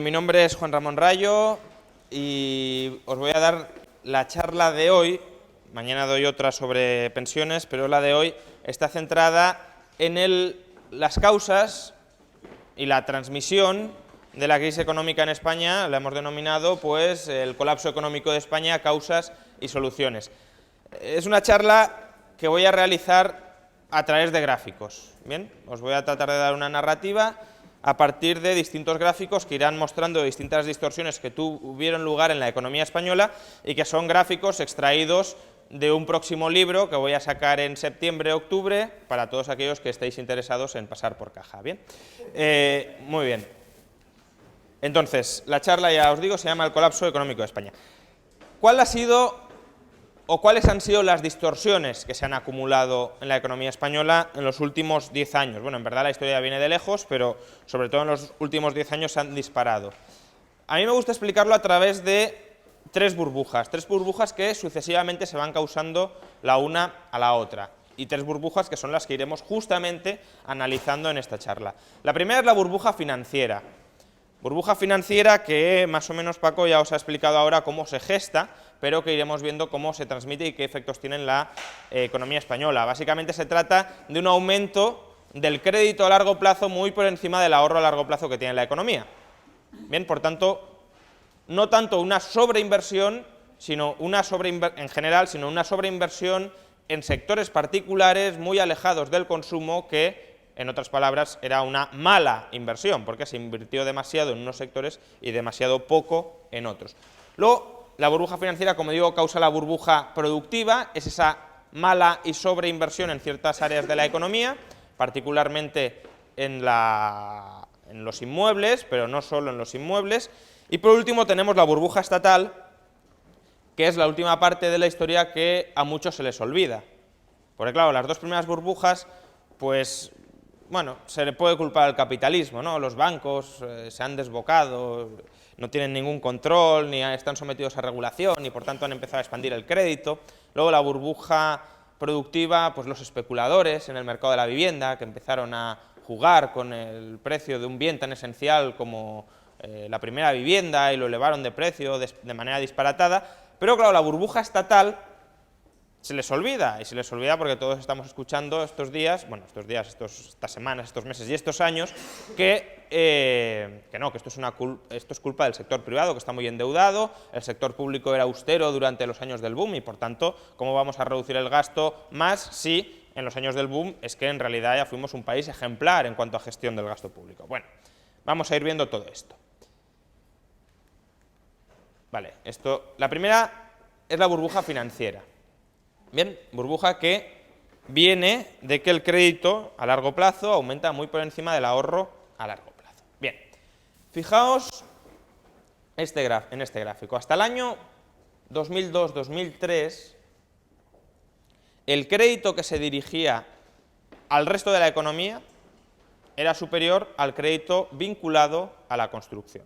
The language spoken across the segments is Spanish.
mi nombre es Juan Ramón Rayo y os voy a dar la charla de hoy. Mañana doy otra sobre pensiones, pero la de hoy está centrada en las causas y la transmisión de la crisis económica en España. La hemos denominado pues el colapso económico de España, causas y soluciones. Es una charla que voy a realizar a través de gráficos. Bien, os voy a tratar de dar una narrativa a partir de distintos gráficos que irán mostrando distintas distorsiones que tuvieron lugar en la economía española y que son gráficos extraídos de un próximo libro que voy a sacar en septiembre-octubre para todos aquellos que estéis interesados en pasar por caja. ¿Bien? Muy bien. Entonces, la charla, ya os digo, se llama El colapso económico de España. ¿Cuál ha sido o cuáles han sido las distorsiones que se han acumulado en la economía española en los últimos 10 años? Bueno, en verdad la historia viene de lejos, pero sobre todo en los últimos 10 años se han disparado. A mí me gusta explicarlo a través de tres burbujas que sucesivamente se van causando la una a la otra, y tres burbujas que son las que iremos justamente analizando en esta charla. La primera es la burbuja financiera. Burbuja financiera que más o menos Paco ya os ha explicado ahora cómo se gesta, pero que iremos viendo cómo se transmite y qué efectos tiene en la economía española. Básicamente se trata de un aumento del crédito a largo plazo muy por encima del ahorro a largo plazo que tiene la economía. Bien, por tanto, no tanto una sobreinversión, en general, sino una sobreinversión en sectores particulares muy alejados del consumo que, en otras palabras, era una mala inversión, porque se invirtió demasiado en unos sectores y demasiado poco en otros. Luego, la burbuja financiera, como digo, causa la burbuja productiva, es esa mala y sobreinversión en ciertas áreas de la economía, particularmente en los inmuebles, pero no solo en los inmuebles. Y por último tenemos la burbuja estatal, que es la última parte de la historia que a muchos se les olvida. Porque claro, las dos primeras burbujas, pues bueno, se le puede culpar al capitalismo, ¿no? Los bancos se han desbocado, no tienen ningún control, ni están sometidos a regulación, y por tanto han empezado a expandir el crédito. Luego la burbuja productiva, pues los especuladores en el mercado de la vivienda, que empezaron a jugar con el precio de un bien tan esencial como la primera vivienda y lo elevaron de precio de manera disparatada. Pero claro, la burbuja estatal se les olvida, y se les olvida porque todos estamos escuchando estos días, bueno, estas semanas, estos meses y estos años, que esto es culpa del sector privado, que está muy endeudado, el sector público era austero durante los años del boom y, por tanto, ¿cómo vamos a reducir el gasto más si en los años del boom es que en realidad ya fuimos un país ejemplar en cuanto a gestión del gasto público? Bueno, vamos a ir viendo todo esto. Vale, la primera es la burbuja financiera. Bien, burbuja que viene de que el crédito a largo plazo aumenta muy por encima del ahorro a largo plazo. Bien, fijaos en este gráfico. Hasta el año 2002-2003, el crédito que se dirigía al resto de la economía era superior al crédito vinculado a la construcción.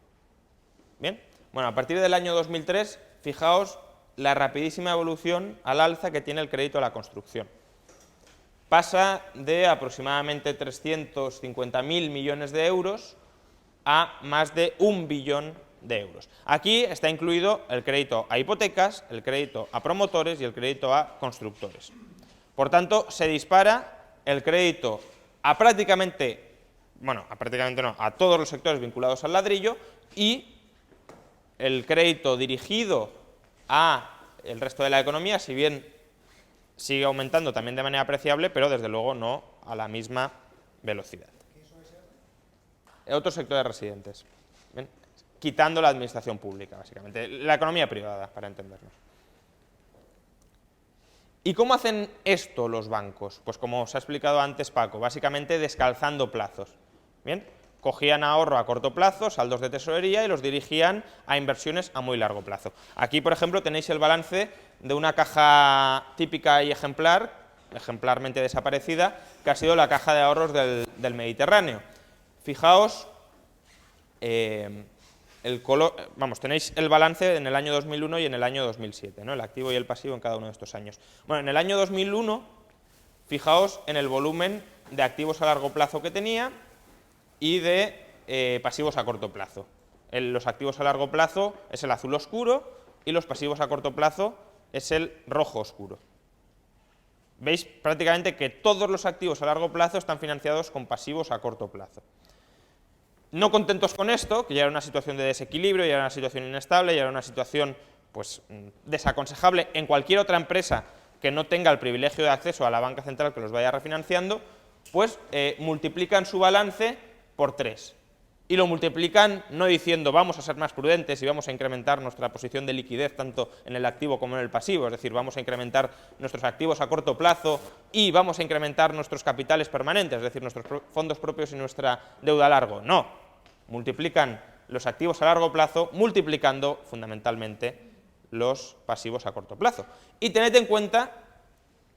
Bien, bueno, a partir del año 2003, fijaos la rapidísima evolución al alza que tiene el crédito a la construcción. Pasa de aproximadamente 350.000 millones de euros a más de 1 billón de euros. Aquí está incluido el crédito a hipotecas, el crédito a promotores y el crédito a constructores. Por tanto, se dispara el crédito a a todos los sectores vinculados al ladrillo, y el crédito dirigido a el resto de la economía, si bien sigue aumentando también de manera apreciable, pero desde luego no a la misma velocidad. ¿Qué suele ser? Otro sector de residentes. ¿Bien? Quitando la administración pública, básicamente. La economía privada, para entendernos. ¿Y cómo hacen esto los bancos? Pues como os ha explicado antes Paco, básicamente descalzando plazos. ¿Bien? Cogían ahorro a corto plazo, saldos de tesorería, y los dirigían a inversiones a muy largo plazo. Aquí, por ejemplo, tenéis el balance de una caja típica y ejemplarmente desaparecida, que ha sido la caja de ahorros del Mediterráneo. Fijaos, tenéis el balance en el año 2001 y en el año 2007, ¿no? El activo y el pasivo en cada uno de estos años. Bueno, en el año 2001, fijaos en el volumen de activos a largo plazo que tenía y de pasivos a corto plazo. los activos a largo plazo es el azul oscuro y los pasivos a corto plazo es el rojo oscuro. Veis prácticamente que todos los activos a largo plazo están financiados con pasivos a corto plazo. No contentos con esto, que ya era una situación de desequilibrio, ya era una situación inestable, ya era una situación pues, desaconsejable en cualquier otra empresa que no tenga el privilegio de acceso a la banca central que los vaya refinanciando, pues multiplican su balance por 3. Y lo multiplican no diciendo vamos a ser más prudentes y vamos a incrementar nuestra posición de liquidez tanto en el activo como en el pasivo, es decir, vamos a incrementar nuestros activos a corto plazo y vamos a incrementar nuestros capitales permanentes, es decir, nuestros fondos propios y nuestra deuda a largo. No, multiplican los activos a largo plazo multiplicando fundamentalmente los pasivos a corto plazo. Y tened en cuenta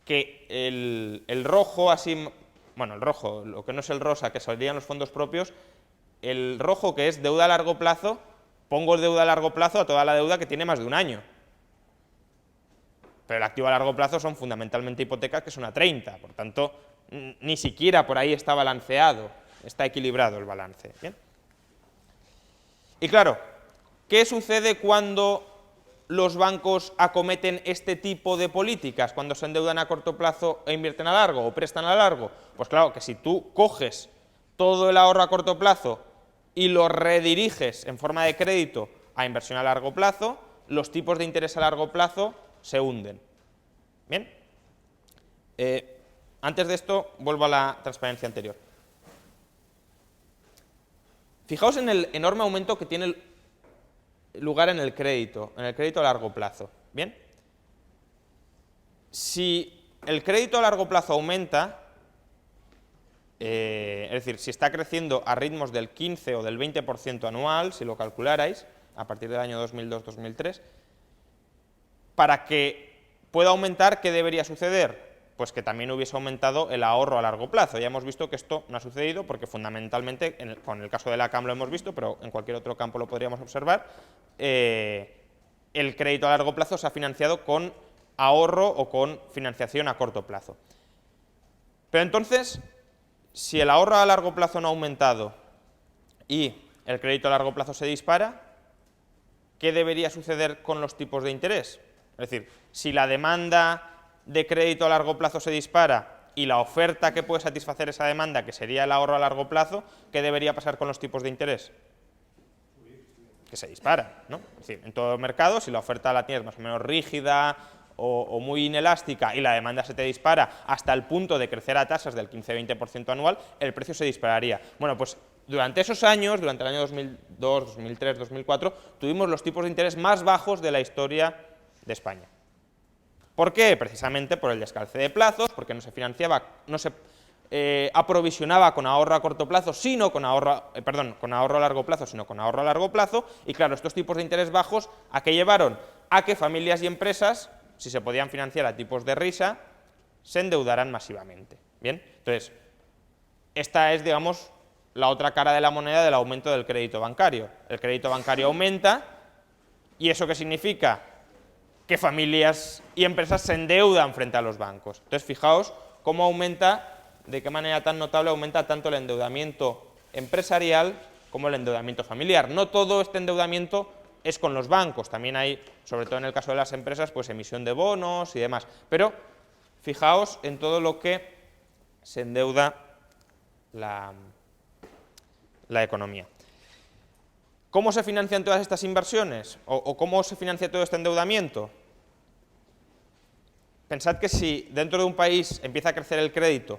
que el rojo así, bueno, el rojo, lo que no es el rosa, que serían los fondos propios, el rojo, que es deuda a largo plazo, pongo deuda a largo plazo a toda la deuda que tiene más de un año. Pero el activo a largo plazo son fundamentalmente hipotecas que son a 30, por tanto, ni siquiera por ahí está balanceado, está equilibrado el balance. ¿Bien? Y claro, ¿qué sucede cuando los bancos acometen este tipo de políticas, cuando se endeudan a corto plazo e invierten a largo o prestan a largo? Pues claro, que si tú coges todo el ahorro a corto plazo y lo rediriges en forma de crédito a inversión a largo plazo, los tipos de interés a largo plazo se hunden. ¿Bien? Antes de esto, vuelvo a la transparencia anterior. Fijaos en el enorme aumento que tiene lugar en el crédito a largo plazo. ¿Bien? Si el crédito a largo plazo aumenta, es decir, si está creciendo a ritmos del 15 o del 20% anual, si lo calcularais, a partir del año 2002-2003, para que pueda aumentar, ¿qué debería suceder? Pues que también hubiese aumentado el ahorro a largo plazo. Ya hemos visto que esto no ha sucedido porque fundamentalmente, con el caso de la CAM lo hemos visto, pero en cualquier otro campo lo podríamos observar, el crédito a largo plazo se ha financiado con ahorro o con financiación a corto plazo. Pero entonces, si el ahorro a largo plazo no ha aumentado y el crédito a largo plazo se dispara, ¿qué debería suceder con los tipos de interés? Es decir, si la demanda de crédito a largo plazo se dispara y la oferta que puede satisfacer esa demanda, que sería el ahorro a largo plazo, ¿qué debería pasar con los tipos de interés? Que se disparan, ¿no? Es decir, en todo el mercado, si la oferta la tienes más o menos rígida o muy inelástica y la demanda se te dispara hasta el punto de crecer a tasas del 15-20% anual, el precio se dispararía. Bueno, pues durante esos años, durante el año 2002, 2003, 2004, tuvimos los tipos de interés más bajos de la historia de España. ¿Por qué? Precisamente por el descalce de plazos, porque no se financiaba, no se aprovisionaba con ahorro a corto plazo, sino con ahorro, con ahorro a largo plazo, sino con ahorro a largo plazo, y claro, estos tipos de interés bajos, ¿a qué llevaron? A que familias y empresas, si se podían financiar a tipos de risa, se endeudaran masivamente. ¿Bien? Entonces, esta es, digamos, la otra cara de la moneda del aumento del crédito bancario. El crédito bancario aumenta, ¿y eso qué significa? Que familias y empresas se endeudan frente a los bancos. Entonces, fijaos cómo aumenta, de qué manera tan notable aumenta tanto el endeudamiento empresarial como el endeudamiento familiar. No todo este endeudamiento es con los bancos, también hay, sobre todo en el caso de las empresas, pues emisión de bonos y demás. Pero fijaos en todo lo que se endeuda la economía. ¿Cómo se financian todas estas inversiones? ¿O cómo se financia todo este endeudamiento? Pensad que si dentro de un país empieza a crecer el crédito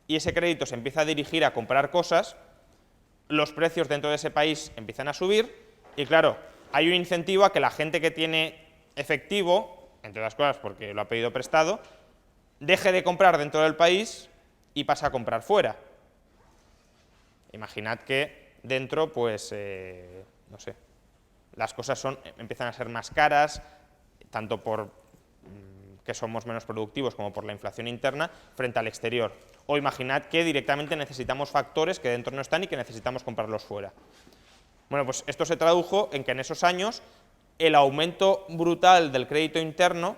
y ese crédito se empieza a dirigir a comprar cosas, los precios dentro de ese país empiezan a subir y, claro, hay un incentivo a que la gente que tiene efectivo, entre otras cosas porque lo ha pedido prestado, deje de comprar dentro del país y pase a comprar fuera. Imaginad que dentro, pues, no sé, las cosas empiezan a ser más caras, tanto por que somos menos productivos como por la inflación interna frente al exterior. O imaginad que directamente necesitamos factores que dentro no están y que necesitamos comprarlos fuera. Bueno, pues esto se tradujo en que en esos años el aumento brutal del crédito interno,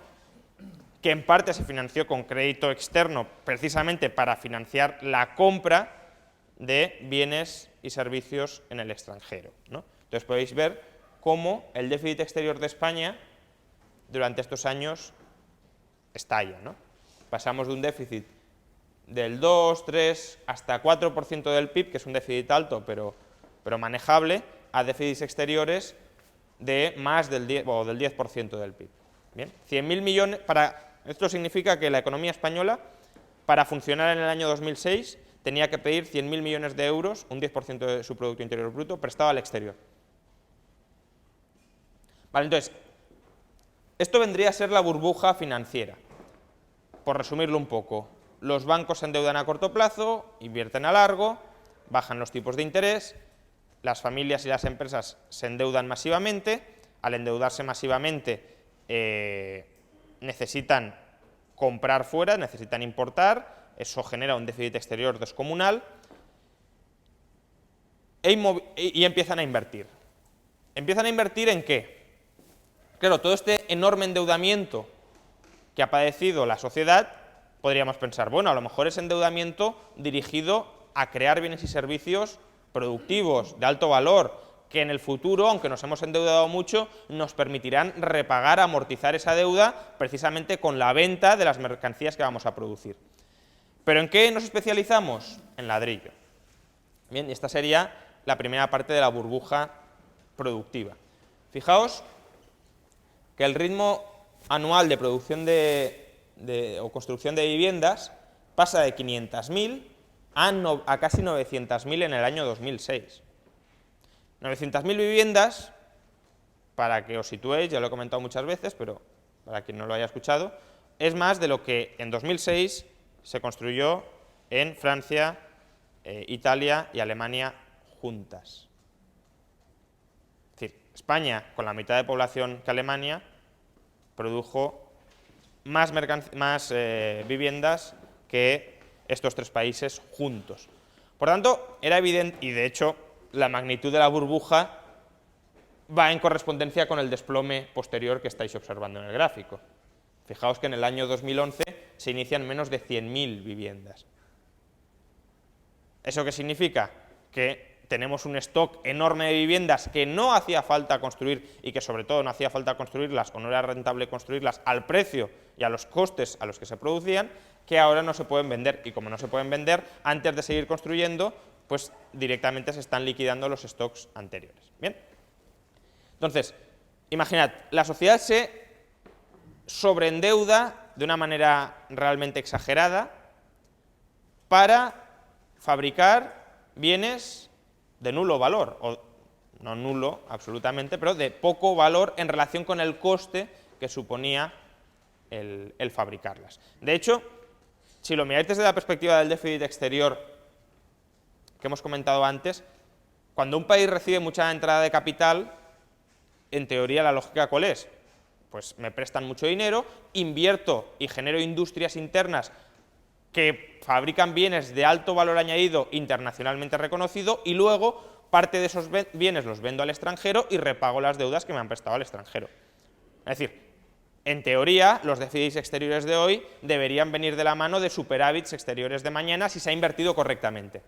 que en parte se financió con crédito externo precisamente para financiar la compra de bienes y servicios en el extranjero, ¿no? Entonces podéis ver cómo el déficit exterior de España durante estos años estalla, ¿no? Pasamos de un déficit del 2, 3, hasta 4% del PIB, que es un déficit alto pero manejable, a déficits exteriores de más del 10% del PIB. Bien, 100.000 millones, esto significa que la economía española, para funcionar en el año 2006, tenía que pedir 100.000 millones de euros, un 10% de su Producto Interior Bruto, prestado al exterior. Vale, entonces, esto vendría a ser la burbuja financiera. Por resumirlo un poco, los bancos se endeudan a corto plazo, invierten a largo, bajan los tipos de interés, las familias y las empresas se endeudan masivamente, al endeudarse masivamente necesitan comprar fuera, necesitan importar, eso genera un déficit exterior descomunal y empiezan a invertir. ¿Empiezan a invertir en qué? Claro, todo este enorme endeudamiento que ha padecido la sociedad, podríamos pensar, bueno, a lo mejor es endeudamiento dirigido a crear bienes y servicios productivos, de alto valor, que en el futuro, aunque nos hemos endeudado mucho, nos permitirán repagar, amortizar esa deuda precisamente con la venta de las mercancías que vamos a producir. ¿Pero en qué nos especializamos? En ladrillo. Bien, y esta sería la primera parte de la burbuja productiva. Fijaos que el ritmo anual de producción o construcción de viviendas pasa de 500.000 a casi 900.000 en el año 2006. 900.000 viviendas, para que os situéis, ya lo he comentado muchas veces, pero para quien no lo haya escuchado, es más de lo que en 2006 se construyó en Francia, Italia y Alemania juntas. Es decir, España, con la mitad de población que Alemania, produjo más viviendas que estos tres países juntos. Por tanto, era evidente, y de hecho la magnitud de la burbuja va en correspondencia con el desplome posterior que estáis observando en el gráfico. Fijaos que en el año 2011 se inician menos de 100.000 viviendas. ¿Eso qué significa? Que tenemos un stock enorme de viviendas que no hacía falta construir y que sobre todo no hacía falta construirlas o no era rentable construirlas al precio y a los costes a los que se producían, que ahora no se pueden vender. Y como no se pueden vender, antes de seguir construyendo, pues directamente se están liquidando los stocks anteriores. Bien. Entonces, imaginad, la sociedad se sobreendeuda de una manera realmente exagerada para fabricar bienes de nulo valor, o no nulo absolutamente, pero de poco valor en relación con el coste que suponía el fabricarlas. De hecho, si lo miráis desde la perspectiva del déficit exterior que hemos comentado antes, cuando un país recibe mucha entrada de capital, en teoría la lógica ¿cuál es? Pues me prestan mucho dinero, invierto y genero industrias internas que fabrican bienes de alto valor añadido internacionalmente reconocido y luego parte de esos bienes los vendo al extranjero y repago las deudas que me han prestado al extranjero. Es decir, en teoría, los déficits exteriores de hoy deberían venir de la mano de superávits exteriores de mañana si se ha invertido correctamente.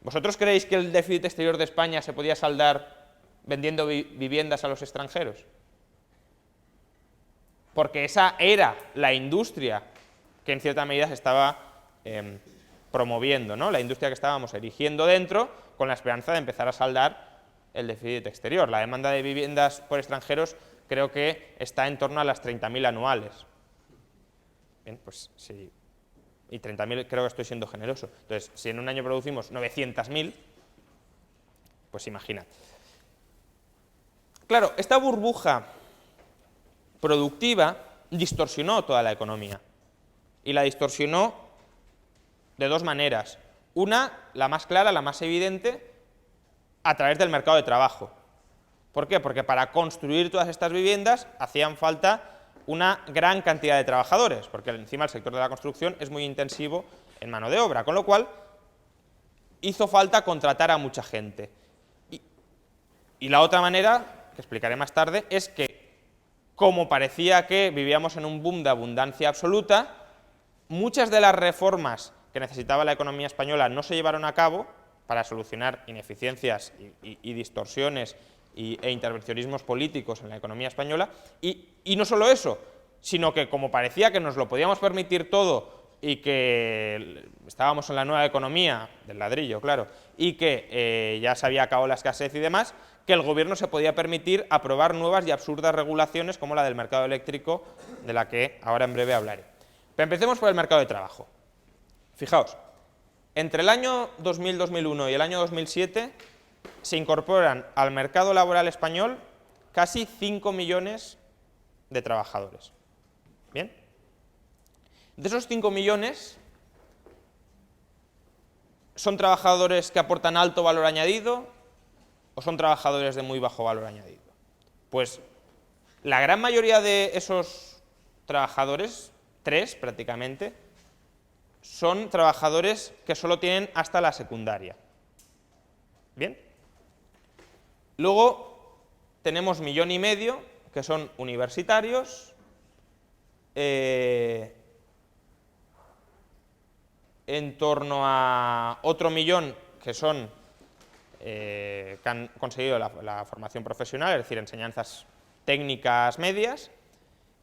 ¿Vosotros creéis que el déficit exterior de España se podía saldar vendiendo viviendas a los extranjeros? Porque esa era la industria que en cierta medida se estaba promoviendo, ¿no? La industria que estábamos erigiendo dentro con la esperanza de empezar a saldar el déficit exterior. La demanda de viviendas por extranjeros creo que está en torno a las 30.000 anuales. Bien, pues sí. Y 30.000 creo que estoy siendo generoso. Entonces, si en un año producimos 900.000, pues imaginad. Claro, esta burbuja productiva distorsionó toda la economía. Y la distorsionó de dos maneras. Una, la más clara, la más evidente, a través del mercado de trabajo. ¿Por qué? Porque para construir todas estas viviendas hacían falta una gran cantidad de trabajadores, porque encima el sector de la construcción es muy intensivo en mano de obra, con lo cual hizo falta contratar a mucha gente. Y la otra manera, que explicaré más tarde, es que como parecía que vivíamos en un boom de abundancia absoluta, muchas de las reformas que necesitaba la economía española no se llevaron a cabo para solucionar ineficiencias y distorsiones e intervencionismos políticos en la economía española, y no solo eso, sino que como parecía que nos lo podíamos permitir todo y que estábamos en la nueva economía, del ladrillo, claro, y que ya se había acabado la escasez y demás, que el gobierno se podía permitir aprobar nuevas y absurdas regulaciones como la del mercado eléctrico, de la que ahora en breve hablaré. Pero empecemos por el mercado de trabajo. Fijaos, entre el año 2000-2001 y el año 2007 se incorporan al mercado laboral español casi 5 millones de trabajadores. ¿Bien? De esos 5 millones, ¿son trabajadores que aportan alto valor añadido o son trabajadores de muy bajo valor añadido? Pues la gran mayoría de esos trabajadores, 3 prácticamente, son trabajadores que solo tienen hasta la secundaria. ¿Bien? Luego tenemos 1,5 millones que son universitarios, en torno a otro 1 millón que son que han conseguido la formación profesional, es decir, enseñanzas técnicas medias,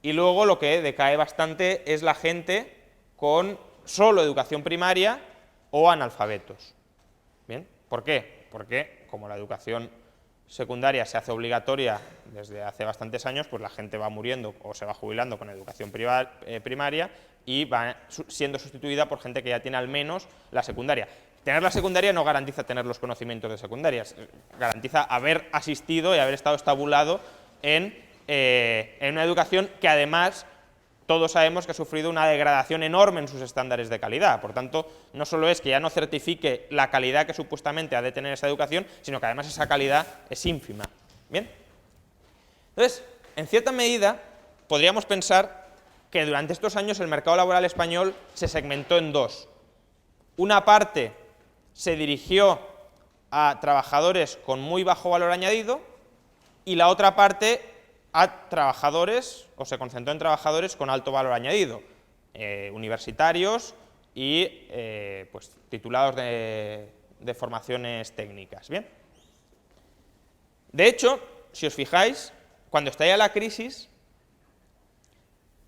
y luego lo que decae bastante es la gente con solo educación primaria o analfabetos. ¿Bien? ¿Por qué? Porque como la educación secundaria se hace obligatoria desde hace bastantes años, pues la gente va muriendo o se va jubilando con educación primaria y va siendo sustituida por gente que ya tiene al menos la secundaria. Tener la secundaria no garantiza tener los conocimientos de secundarias, garantiza haber asistido y haber estado estabulado en una educación que además todos sabemos que ha sufrido una degradación enorme en sus estándares de calidad. Por tanto, no solo es que ya no certifique la calidad que supuestamente ha de tener esa educación, sino que además esa calidad es ínfima. ¿Bien? Entonces, en cierta medida, podríamos pensar que durante estos años el mercado laboral español se segmentó en dos. Una parte se dirigió a trabajadores con muy bajo valor añadido y la otra parte a trabajadores, o se concentró en trabajadores con alto valor añadido, universitarios y pues, titulados de formaciones técnicas. ¿Bien? De hecho, si os fijáis, cuando estalla la crisis,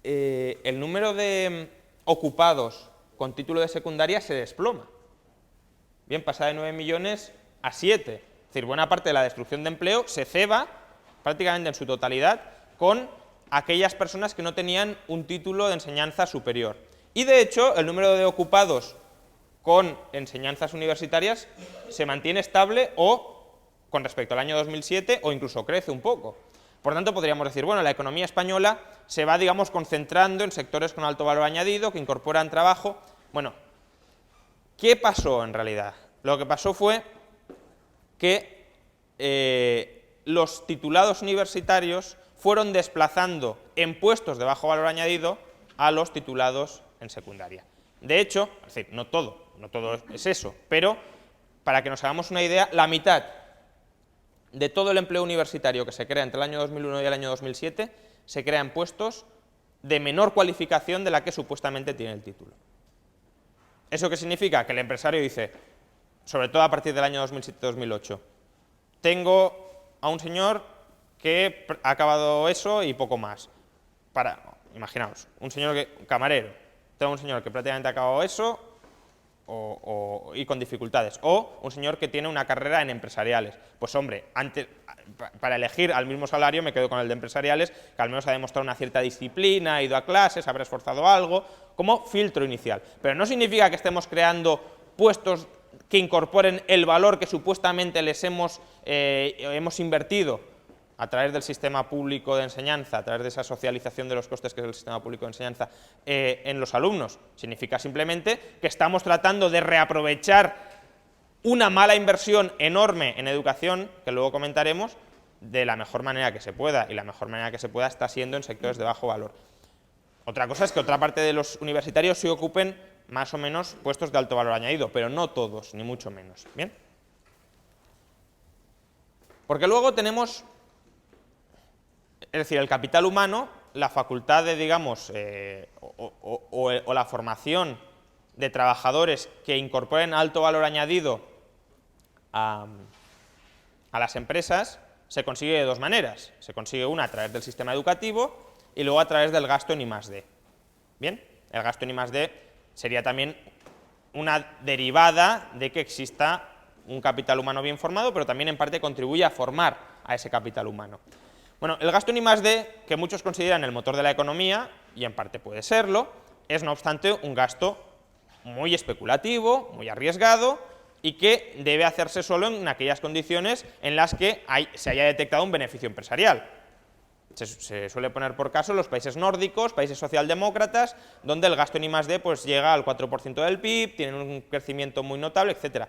el número de ocupados con título de secundaria se desploma. Bien, pasa de 9 millones a 7. Es decir, buena parte de la destrucción de empleo se ceba prácticamente en su totalidad con aquellas personas que no tenían un título de enseñanza superior. Y de hecho, el número de ocupados con enseñanzas universitarias se mantiene estable o, con respecto al año 2007, o incluso crece un poco. Por tanto, podríamos decir, bueno, la economía española se va, digamos, concentrando en sectores con alto valor añadido, que incorporan trabajo. Bueno, ¿qué pasó en realidad? Lo que pasó fue que los titulados universitarios fueron desplazando en puestos de bajo valor añadido a los titulados en secundaria. De hecho, es decir, no todo es eso, pero para que nos hagamos una idea, la mitad de todo el empleo universitario que se crea entre el año 2001 y el año 2007 se crea en puestos de menor cualificación de la que supuestamente tiene el título. ¿Eso qué significa? Que el empresario dice, sobre todo a partir del año 2007-2008, tengo a un señor que ha acabado eso y poco más. Imaginaos, un señor camarero, tengo un señor que prácticamente ha acabado eso y con dificultades, o un señor que tiene una carrera en empresariales. Pues hombre, para elegir al mismo salario me quedo con el de empresariales, que al menos ha demostrado una cierta disciplina, ha ido a clases, habrá esforzado algo, como filtro inicial. Pero no significa que estemos creando puestos que incorporen el valor que supuestamente les hemos invertido a través del sistema público de enseñanza, a través de esa socialización de los costes que es el sistema público de enseñanza en los alumnos. Significa simplemente que estamos tratando de reaprovechar una mala inversión enorme en educación, que luego comentaremos, de la mejor manera que se pueda, y la mejor manera que se pueda está siendo en sectores de bajo valor. Otra cosa es que otra parte de los universitarios sí ocupen más o menos puestos de alto valor añadido, pero no todos, ni mucho menos. ¿Bien? Porque luego tenemos, es decir, el capital humano, la facultad de, digamos, o la formación de trabajadores que incorporen alto valor añadido a las empresas se consigue de dos maneras. Se consigue una a través del sistema educativo y luego a través del gasto en I+D. Bien, el gasto en I+D sería también una derivada de que exista un capital humano bien formado, pero también en parte contribuye a formar a ese capital humano. Bueno, el gasto en I+D, que muchos consideran el motor de la economía, y en parte puede serlo, es no obstante un gasto muy especulativo, muy arriesgado, y que debe hacerse solo en aquellas condiciones en las que se haya detectado un beneficio empresarial. Se suele poner por caso los países nórdicos, países socialdemócratas, donde el gasto en I+D pues, llega al 4% del PIB, tienen un crecimiento muy notable, etc.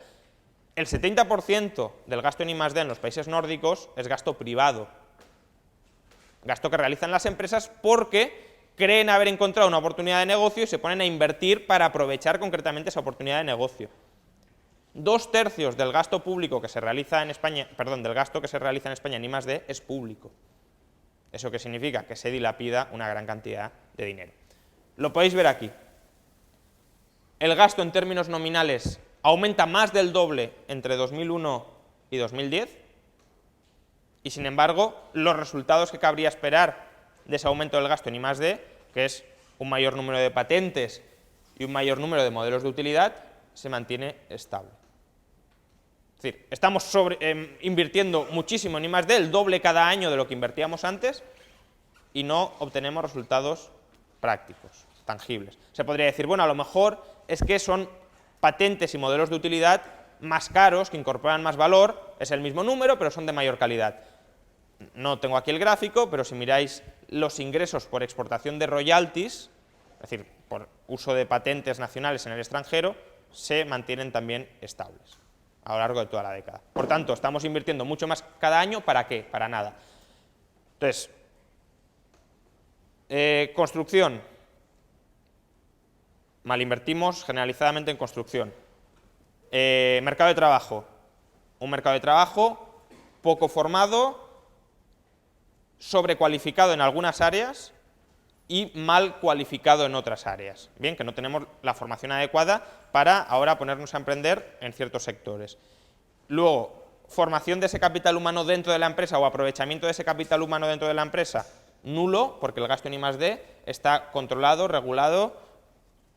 El 70% del gasto en I+D en los países nórdicos es gasto privado, gasto que realizan las empresas porque creen haber encontrado una oportunidad de negocio y se ponen a invertir para aprovechar concretamente esa oportunidad de negocio. 2/3 del gasto público que se realiza en España, del gasto que se realiza en España en I+D es público. ¿Eso qué significa? Que se dilapida una gran cantidad de dinero. Lo podéis ver aquí. El gasto en términos nominales aumenta más del doble entre 2001 y 2010, y sin embargo, los resultados que cabría esperar de ese aumento del gasto en I+D, que es un mayor número de patentes y un mayor número de modelos de utilidad, se mantiene estable. Es decir, estamos invirtiendo muchísimo en I+D, el doble cada año de lo que invertíamos antes, y no obtenemos resultados prácticos, tangibles. Se podría decir, bueno, a lo mejor es que son patentes y modelos de utilidad más caros, que incorporan más valor, es el mismo número, pero son de mayor calidad. No tengo aquí el gráfico, pero si miráis los ingresos por exportación de royalties, es decir, por uso de patentes nacionales en el extranjero, se mantienen también estables a lo largo de toda la década. Por tanto, estamos invirtiendo mucho más cada año, ¿para qué? Para nada. Entonces, construcción. Mal invertimos generalizadamente en construcción. Mercado de trabajo. Un mercado de trabajo poco formado, sobrecualificado en algunas áreas y mal cualificado en otras áreas. Bien, que no tenemos la formación adecuada para ahora ponernos a emprender en ciertos sectores. Luego, formación de ese capital humano dentro de la empresa o aprovechamiento de ese capital humano dentro de la empresa, nulo, porque el gasto en I+D está controlado, regulado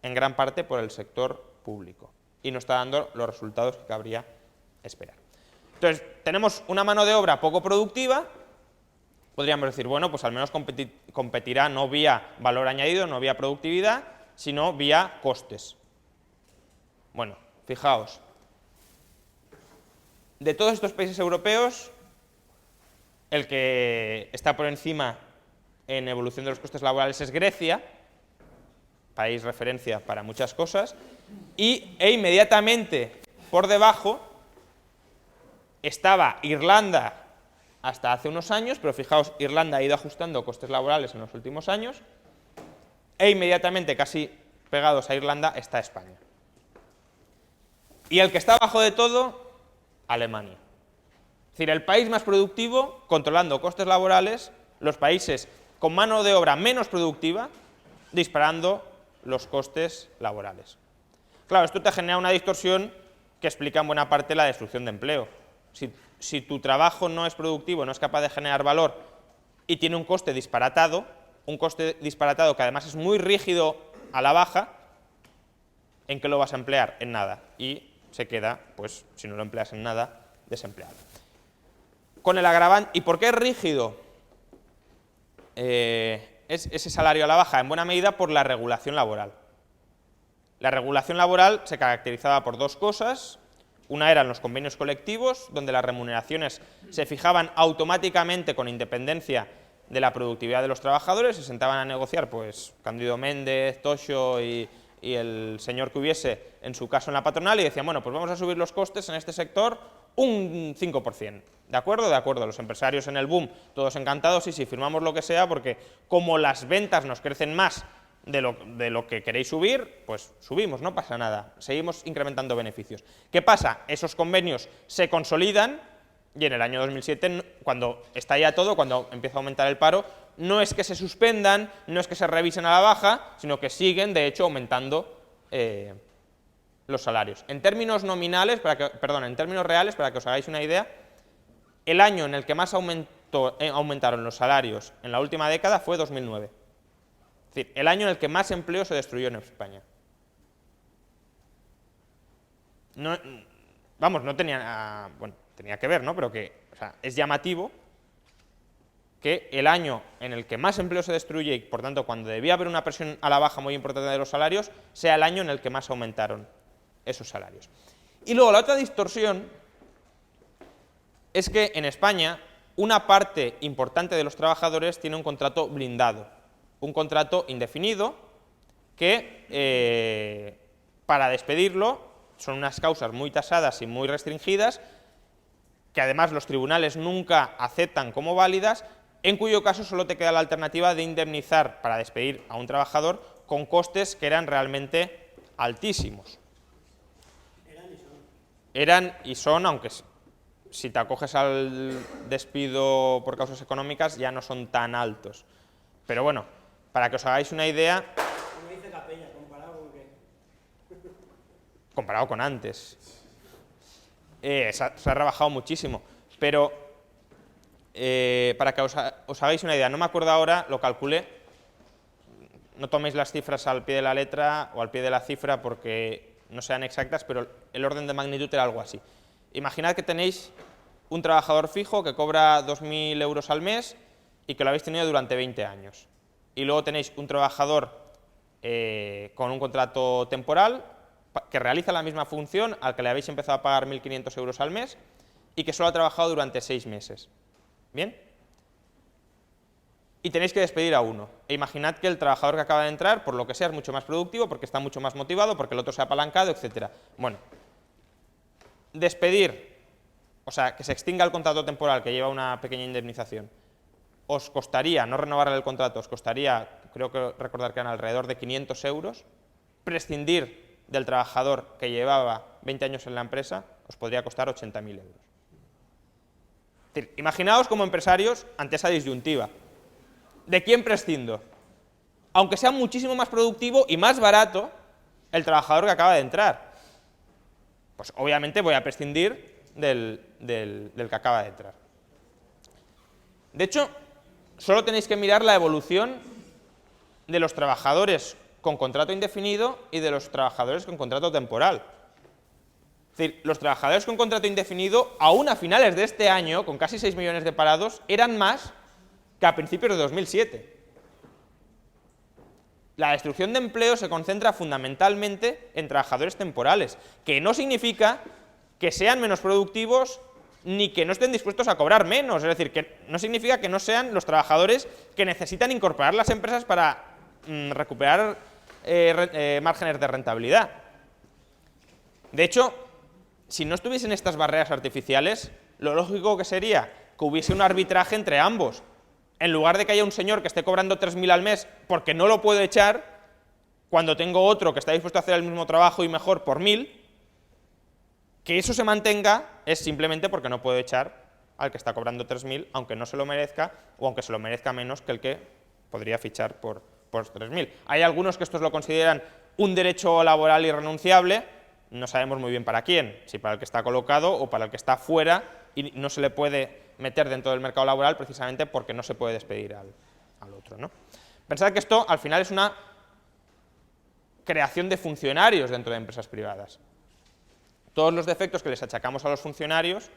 en gran parte por el sector público y no está dando los resultados que cabría esperar. Entonces, tenemos una mano de obra poco productiva. Podríamos decir, bueno, pues al menos competirá no vía valor añadido, no vía productividad, sino vía costes. Bueno, fijaos, de todos estos países europeos, el que está por encima en evolución de los costes laborales es Grecia, país referencia para muchas cosas, e inmediatamente por debajo estaba Irlanda hasta hace unos años, pero fijaos, Irlanda ha ido ajustando costes laborales en los últimos años, e inmediatamente, casi pegados a Irlanda, está España. Y el que está abajo de todo, Alemania. Es decir, el país más productivo, controlando costes laborales, los países con mano de obra menos productiva, disparando los costes laborales. Claro, esto te genera una distorsión que explica en buena parte la destrucción de empleo. Si tu trabajo no es productivo, no es capaz de generar valor y tiene un coste disparatado que además es muy rígido a la baja, ¿en qué lo vas a emplear? En nada. Y se queda, pues, si no lo empleas en nada, desempleado. Con el agravante, ¿y por qué es rígido ese salario a la baja? En buena medida por la regulación laboral. La regulación laboral se caracterizaba por dos cosas. Una eran los convenios colectivos, donde las remuneraciones se fijaban automáticamente con independencia de la productividad de los trabajadores, se sentaban a negociar, pues, Cándido Méndez, Toxo y el señor que hubiese, en su caso en la patronal, y decían, bueno, pues vamos a subir los costes en este sector un 5%. ¿De acuerdo? De acuerdo. Los empresarios en el boom, todos encantados, y si firmamos lo que sea, porque como las ventas nos crecen más de lo que queréis subir, pues subimos, no pasa nada, seguimos incrementando beneficios. ¿Qué pasa? Esos convenios se consolidan y en el año 2007, cuando estalla todo, cuando empieza a aumentar el paro, no es que se suspendan, no es que se revisen a la baja, sino que siguen, de hecho, aumentando los salarios. En términos nominales, en términos reales, para que os hagáis una idea, el año en el que más aumentaron los salarios en la última década fue 2009. Es decir, el año en el que más empleo se destruyó en España. No, vamos, no tenía, bueno, tenía que ver, ¿no? Pero que, o sea, es llamativo que el año en el que más empleo se destruye y, por tanto, cuando debía haber una presión a la baja muy importante de los salarios, sea el año en el que más aumentaron esos salarios. Y luego la otra distorsión es que en España una parte importante de los trabajadores tiene un contrato blindado, un contrato indefinido que para despedirlo son unas causas muy tasadas y muy restringidas, que además los tribunales nunca aceptan como válidas, en cuyo caso solo te queda la alternativa de indemnizar para despedir a un trabajador con costes que eran realmente altísimos. Eran y son, aunque si te acoges al despido por causas económicas ya no son tan altos. Pero bueno, para que os hagáis una idea... ¿Cómo dice Capella? ¿Comparado con qué? Comparado con antes. Se ha rebajado muchísimo. Pero para que os hagáis una idea, no me acuerdo ahora, lo calculé. No toméis las cifras al pie de la letra o al pie de la cifra porque no sean exactas, pero el orden de magnitud era algo así. Imaginad que tenéis un trabajador fijo que cobra 2.000 euros al mes y que lo habéis tenido durante 20 años. Y luego tenéis un trabajador con un contrato temporal que realiza la misma función al que le habéis empezado a pagar 1.500 euros al mes y que solo ha trabajado durante 6 meses. ¿Bien? Y tenéis que despedir a uno. E imaginad que el trabajador que acaba de entrar, por lo que sea, es mucho más productivo, porque está mucho más motivado, porque el otro se ha apalancado, etc. Bueno, despedir, o sea, que se extinga el contrato temporal que lleva una pequeña indemnización, os costaría, no renovar el contrato, os costaría, creo que recordar que eran alrededor de 500 euros, prescindir del trabajador que llevaba 20 años en la empresa, os podría costar 80.000 euros. Es decir, imaginaos como empresarios ante esa disyuntiva. ¿De quién prescindo? Aunque sea muchísimo más productivo y más barato el trabajador que acaba de entrar. Pues obviamente voy a prescindir del que acaba de entrar. De hecho, solo tenéis que mirar la evolución de los trabajadores con contrato indefinido y de los trabajadores con contrato temporal. Es decir, los trabajadores con contrato indefinido, aún a finales de este año, con casi 6 millones de parados, eran más que a principios de 2007. La destrucción de empleo se concentra fundamentalmente en trabajadores temporales, que no significa que sean menos productivos ni que no estén dispuestos a cobrar menos, es decir, que no significa que no sean los trabajadores que necesitan incorporar las empresas para recuperar márgenes de rentabilidad. De hecho, si no estuviesen estas barreras artificiales, lo lógico que sería que hubiese un arbitraje entre ambos. En lugar de que haya un señor que esté cobrando 3.000 al mes porque no lo puedo echar, cuando tengo otro que está dispuesto a hacer el mismo trabajo y mejor por 1.000, que eso se mantenga es simplemente porque no puedo echar al que está cobrando 3.000, aunque no se lo merezca o aunque se lo merezca menos que el que podría fichar por 3.000. Hay algunos que estos lo consideran un derecho laboral irrenunciable, no sabemos muy bien para quién, si para el que está colocado o para el que está fuera y no se le puede meter dentro del mercado laboral precisamente porque no se puede despedir al otro, ¿no? Pensad que esto al final es una creación de funcionarios dentro de empresas privadas. Todos los defectos que les achacamos a los funcionarios,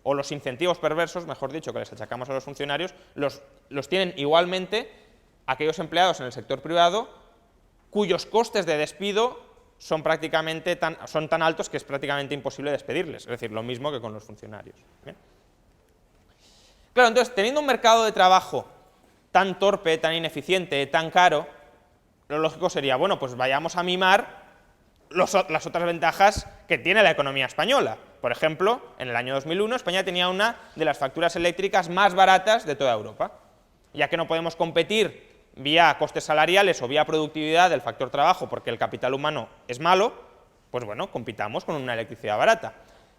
o los incentivos perversos, mejor dicho, que les achacamos a los funcionarios, los tienen igualmente aquellos empleados en el sector privado cuyos costes de despido son tan altos que es prácticamente imposible despedirles, es decir, lo mismo que con los funcionarios. ¿Bien? Claro, entonces, teniendo un mercado de trabajo tan torpe, tan ineficiente, tan caro, lo lógico sería, bueno, pues vayamos a mimar las otras ventajas que tiene la economía española. Por ejemplo, en el año 2001 España tenía una de las facturas eléctricas más baratas de toda Europa. Ya que no podemos competir vía costes salariales o vía productividad del factor trabajo porque el capital humano es malo, pues bueno, compitamos con una electricidad barata.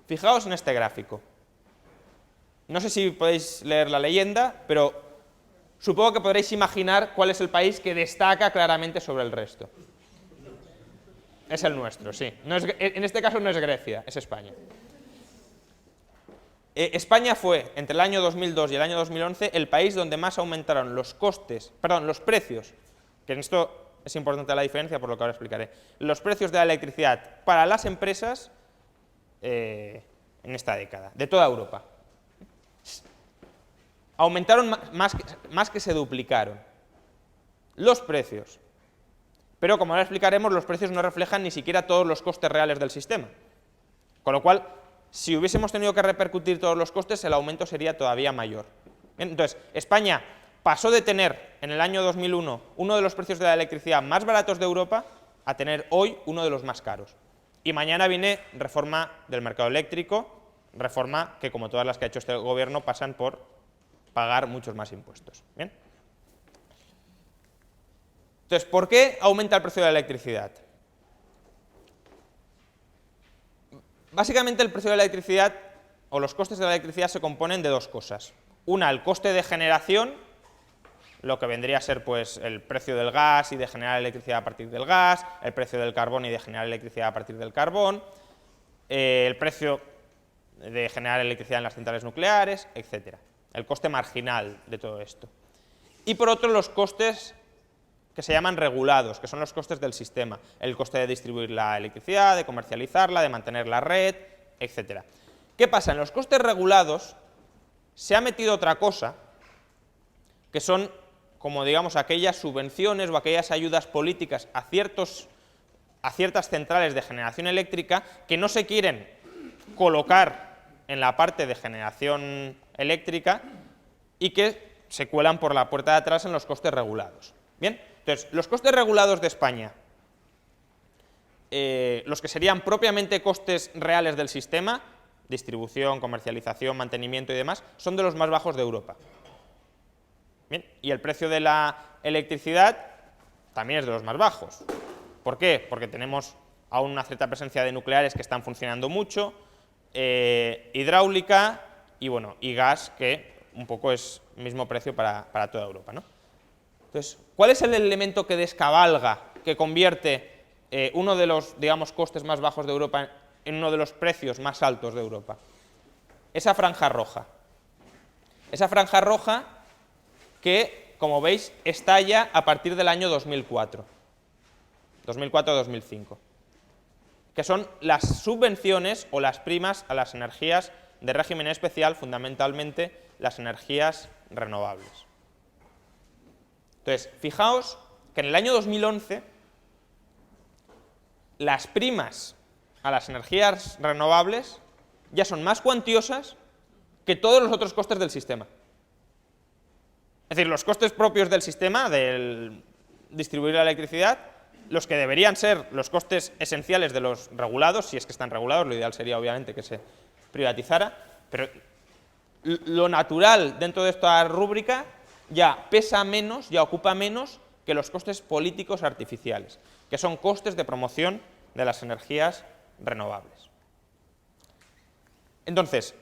Fijaos en este gráfico. No sé si podéis leer la leyenda, pero supongo que podréis imaginar cuál es el país que destaca claramente sobre el resto. Es el nuestro, sí. No es, en este caso no es Grecia, es España. España fue, entre el año 2002 y el año 2011, el país donde más aumentaron los precios, que en esto es importante la diferencia por lo que ahora explicaré, los precios de la electricidad para las empresas en esta década, de toda Europa. Aumentaron más que se duplicaron los precios. Pero, como ahora explicaremos, los precios no reflejan ni siquiera todos los costes reales del sistema. Con lo cual, si hubiésemos tenido que repercutir todos los costes, el aumento sería todavía mayor. Bien, entonces, España pasó de tener en el año 2001 uno de los precios de la electricidad más baratos de Europa a tener hoy uno de los más caros. Y mañana viene reforma del mercado eléctrico, reforma que, como todas las que ha hecho este gobierno, pasan por pagar muchos más impuestos. ¿Bien? Entonces, ¿por qué aumenta el precio de la electricidad? Básicamente el precio de la electricidad o los costes de la electricidad se componen de dos cosas. Una, el coste de generación, lo que vendría a ser pues el precio del gas y de generar electricidad a partir del gas, el precio del carbón y de generar electricidad a partir del carbón, el precio de generar electricidad en las centrales nucleares, etc. El coste marginal de todo esto. Y por otro, los costes que se llaman regulados, que son los costes del sistema, el coste de distribuir la electricidad, de comercializarla, de mantener la red, etc. ¿Qué pasa? En los costes regulados se ha metido otra cosa, que son, como digamos, aquellas subvenciones o aquellas ayudas políticas a ciertas centrales de generación eléctrica que no se quieren colocar en la parte de generación eléctrica y que se cuelan por la puerta de atrás en los costes regulados. Bien, entonces, los costes regulados de España, los que serían propiamente costes reales del sistema, distribución, comercialización, mantenimiento y demás, son de los más bajos de Europa. Bien, y el precio de la electricidad también es de los más bajos. ¿Por qué? Porque tenemos aún una cierta presencia de nucleares que están funcionando mucho, hidráulica y, bueno, y gas, que un poco es el mismo precio para toda Europa, ¿no? Entonces, ¿cuál es el elemento que descabalga, que convierte uno de los, digamos, costes más bajos de Europa en uno de los precios más altos de Europa? Esa franja roja. Esa franja roja que, como veis, estalla a partir del año 2004. 2004-2005. Que son las subvenciones o las primas a las energías de régimen especial, fundamentalmente las energías renovables. Entonces, fijaos que en el año 2011 las primas a las energías renovables ya son más cuantiosas que todos los otros costes del sistema. Es decir, los costes propios del sistema, del distribuir la electricidad, los que deberían ser los costes esenciales de los regulados, si es que están regulados, lo ideal sería obviamente que se privatizara, pero lo natural dentro de esta rúbrica ya pesa menos, ya ocupa menos que los costes políticos artificiales, que son costes de promoción de las energías renovables. Entonces,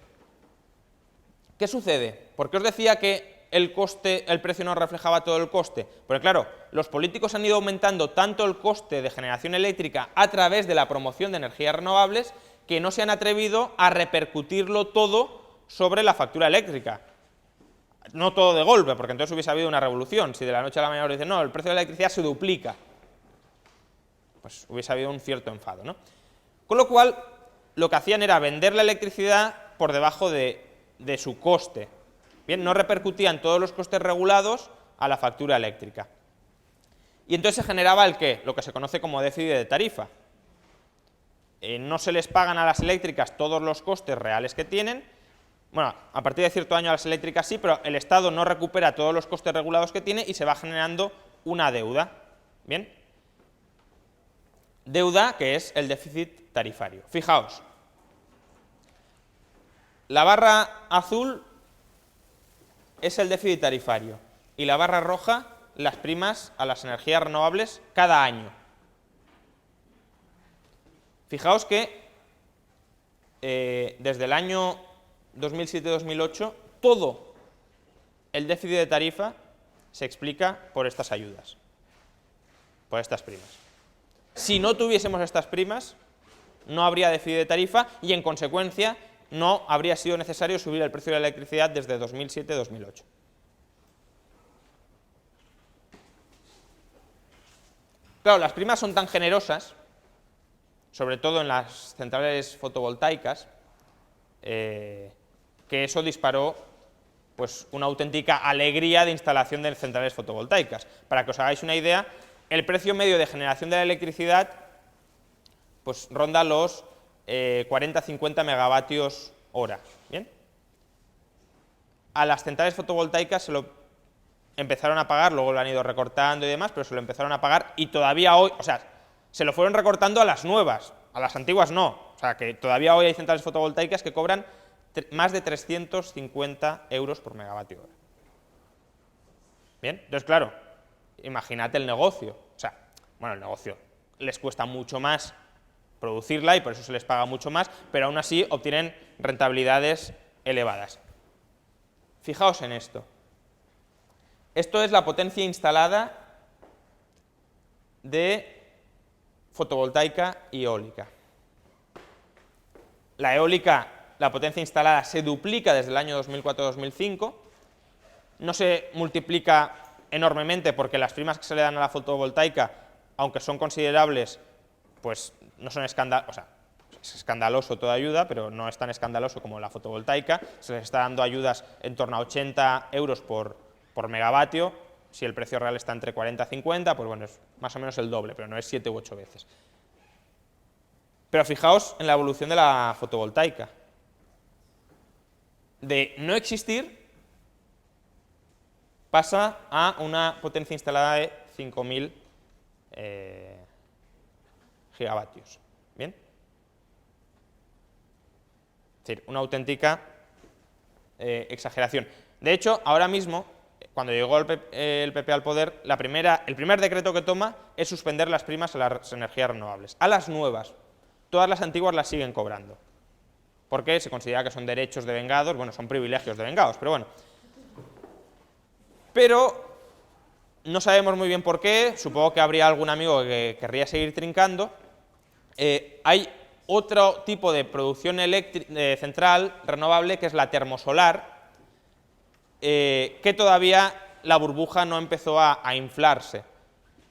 ¿qué sucede? ¿Por qué os decía que el precio no reflejaba todo el coste? Porque claro, los políticos han ido aumentando tanto el coste de generación eléctrica a través de la promoción de energías renovables que no se han atrevido a repercutirlo todo sobre la factura eléctrica. No todo de golpe, porque entonces hubiese habido una revolución. Si de la noche a la mañana os dicen, no, el precio de la electricidad se duplica, pues hubiese habido un cierto enfado, ¿no? Con lo cual, lo que hacían era vender la electricidad por debajo de su coste. Bien, no repercutían todos los costes regulados a la factura eléctrica. Y entonces se generaba el ¿qué? Lo que se conoce como déficit de tarifa. No se les pagan a las eléctricas todos los costes reales que tienen. Bueno, a partir de cierto año a las eléctricas sí, pero el Estado no recupera todos los costes regulados que tiene y se va generando una deuda. ¿Bien? Deuda que es el déficit tarifario. Fijaos, la barra azul es el déficit tarifario y la barra roja las primas a las energías renovables cada año. Fijaos que desde el año 2007-2008 todo el déficit de tarifa se explica por estas ayudas, por estas primas. Si no tuviésemos estas primas, no habría déficit de tarifa y, en consecuencia, no habría sido necesario subir el precio de la electricidad desde 2007-2008. Claro, las primas son tan generosas, sobre todo en las centrales fotovoltaicas, que eso disparó pues, una auténtica alegría de instalación de centrales fotovoltaicas. Para que os hagáis una idea, el precio medio de generación de la electricidad pues, ronda los 40-50 megavatios hora. ¿Bien? A las centrales fotovoltaicas se lo empezaron a pagar, luego lo han ido recortando y demás, pero se lo empezaron a pagar y todavía hoy, o sea, se lo fueron recortando a las nuevas, a las antiguas no. O sea, que todavía hoy hay centrales fotovoltaicas que cobran más de 350 euros por megavatio hora. Bien, entonces claro, imagínate el negocio. O sea, bueno, el negocio les cuesta mucho más producirla y por eso se les paga mucho más, pero aún así obtienen rentabilidades elevadas. Fijaos en esto. Esto es la potencia instalada de fotovoltaica y eólica. La eólica, la potencia instalada se duplica desde el año 2004-2005, no se multiplica enormemente porque las primas que se le dan a la fotovoltaica, aunque son considerables, pues no son escandalosas, o sea, es escandaloso toda ayuda, pero no es tan escandaloso como la fotovoltaica. Se les está dando ayudas en torno a 80 euros por megavatio. Si el precio real está entre 40 y 50, pues bueno, es más o menos el doble, pero no es 7 u 8 veces. Pero fijaos en la evolución de la fotovoltaica. De no existir pasa a una potencia instalada de 5.000 gigavatios. ¿Bien? Es decir, una auténtica exageración. De hecho, ahora mismo, cuando llegó el PP al poder, el primer decreto que toma es suspender las primas a las energías renovables. A las nuevas, todas las antiguas las siguen cobrando, porque se considera que son derechos devengados, bueno, son privilegios devengados, pero bueno. Pero no sabemos muy bien por qué, supongo que habría algún amigo que querría seguir trincando. Hay otro tipo de producción central renovable, que es la termosolar, que todavía la burbuja no empezó a inflarse.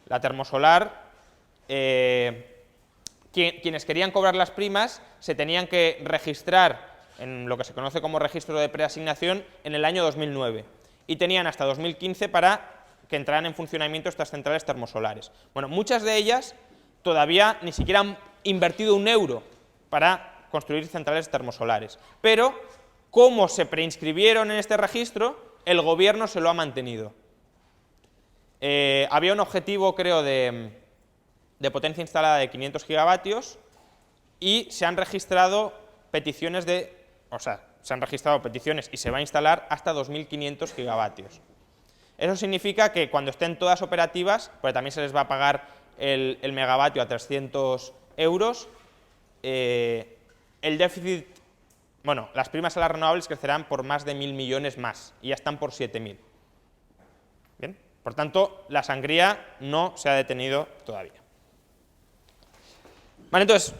La termosolar, quienes querían cobrar las primas se tenían que registrar en lo que se conoce como registro de preasignación en el año 2009 y tenían hasta 2015 para que entraran en funcionamiento estas centrales termosolares. Bueno, muchas de ellas todavía ni siquiera han invertido un euro para construir centrales termosolares, pero como se preinscribieron en este registro, el gobierno se lo ha mantenido. Había un objetivo, creo, de potencia instalada de 500 gigavatios y se han registrado peticiones y se va a instalar hasta 2.500 gigavatios. Eso significa que cuando estén todas operativas, porque también se les va a pagar el megavatio a 300 euros, el déficit, bueno, las primas a las renovables crecerán por más de 1.000 millones más y ya están por 7.000. Bien, por tanto, la sangría no se ha detenido todavía. Vale, entonces,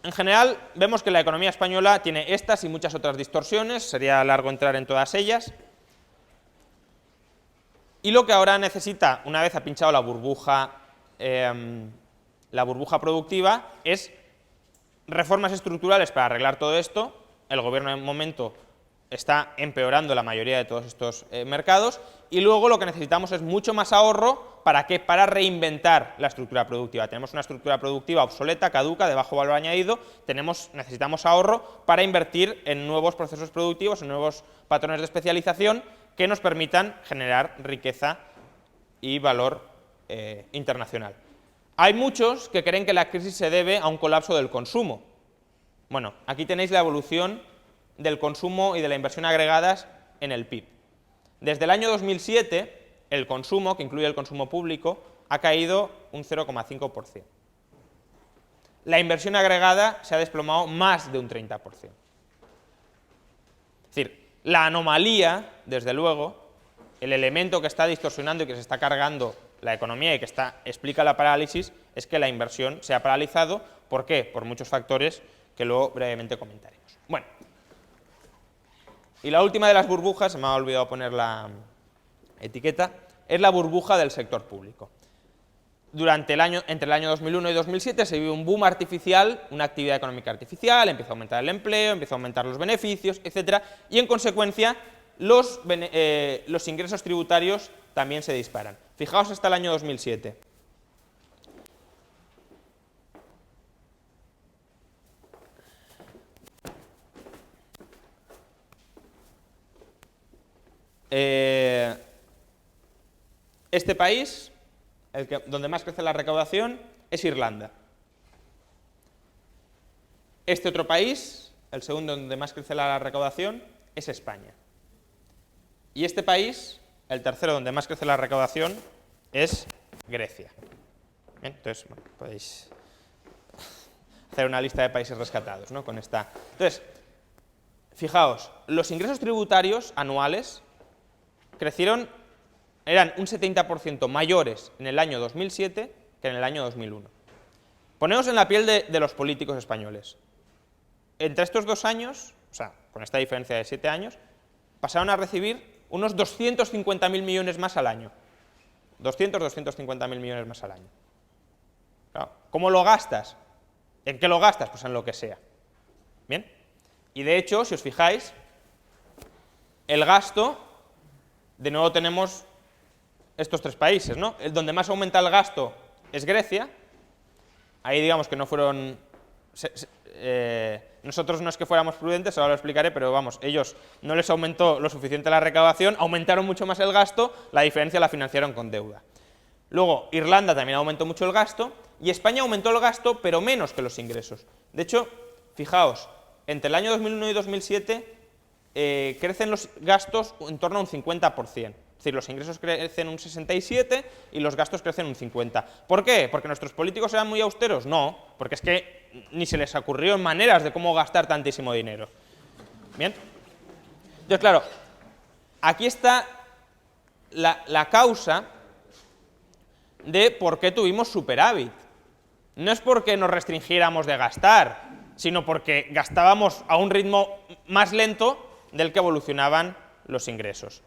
en general, vemos que la economía española tiene estas y muchas otras distorsiones, sería largo entrar en todas ellas. Y lo que ahora necesita, una vez ha pinchado la burbuja productiva, es reformas estructurales para arreglar todo esto. El gobierno en un momento está empeorando la mayoría de todos estos mercados, y luego lo que necesitamos es mucho más ahorro. ¿Para qué? Para reinventar la estructura productiva. Tenemos una estructura productiva obsoleta, caduca, de bajo valor añadido, necesitamos ahorro para invertir en nuevos procesos productivos, en nuevos patrones de especialización que nos permitan generar riqueza y valor internacional. Hay muchos que creen que la crisis se debe a un colapso del consumo. Bueno, aquí tenéis la evolución del consumo y de la inversión agregadas en el PIB. Desde el año 2007, el consumo, que incluye el consumo público, ha caído un 0,5%. La inversión agregada se ha desplomado más de un 30%. Es decir, la anomalía, desde luego, el elemento que está distorsionando y que se está cargando la economía y que explica la parálisis, es que la inversión se ha paralizado. ¿Por qué? Por muchos factores que luego brevemente comentaremos. Bueno, y la última de las burbujas, se me ha olvidado poner la etiqueta, es la burbuja del sector público. Entre el año 2001 y 2007 se vive un boom artificial, una actividad económica artificial, empieza a aumentar el empleo, empieza a aumentar los beneficios, etc. Y en consecuencia los ingresos tributarios también se disparan. Fijaos hasta el año 2007. Este país, donde más crece la recaudación, es Irlanda. Este otro país, el segundo donde más crece la recaudación, es España. Y este país, el tercero donde más crece la recaudación, es Grecia. Bien, entonces, bueno, podéis hacer una lista de países rescatados, ¿no? Con esta. Entonces, fijaos, los ingresos tributarios anuales eran un 70% mayores en el año 2007 que en el año 2001. Poneos en la piel de los políticos españoles. Entre estos 2 años, o sea, con esta diferencia de 7 años, pasaron a recibir unos 250.000 millones más al año. 250.000 millones más al año. Claro, ¿cómo lo gastas? ¿En qué lo gastas? Pues en lo que sea. ¿Bien? Y de hecho, si os fijáis, el gasto, de nuevo tenemos estos 3 países, ¿no? El donde más aumenta el gasto es Grecia. Ahí digamos que no fueron... nosotros no es que fuéramos prudentes, ahora lo explicaré, pero vamos, ellos no les aumentó lo suficiente la recaudación, aumentaron mucho más el gasto, la diferencia la financiaron con deuda. Luego, Irlanda también aumentó mucho el gasto, y España aumentó el gasto, pero menos que los ingresos. De hecho, fijaos, entre el año 2001 y 2007 crecen los gastos en torno a un 50%. Es decir, los ingresos crecen un 67% y los gastos crecen un 50%. ¿Por qué? ¿Porque nuestros políticos eran muy austeros? No, porque es que ni se les ocurrió maneras de cómo gastar tantísimo dinero. ¿Bien? Entonces, claro, aquí está la causa de por qué tuvimos superávit. No es porque nos restringiéramos de gastar, sino porque gastábamos a un ritmo más lento del que evolucionaban los ingresos.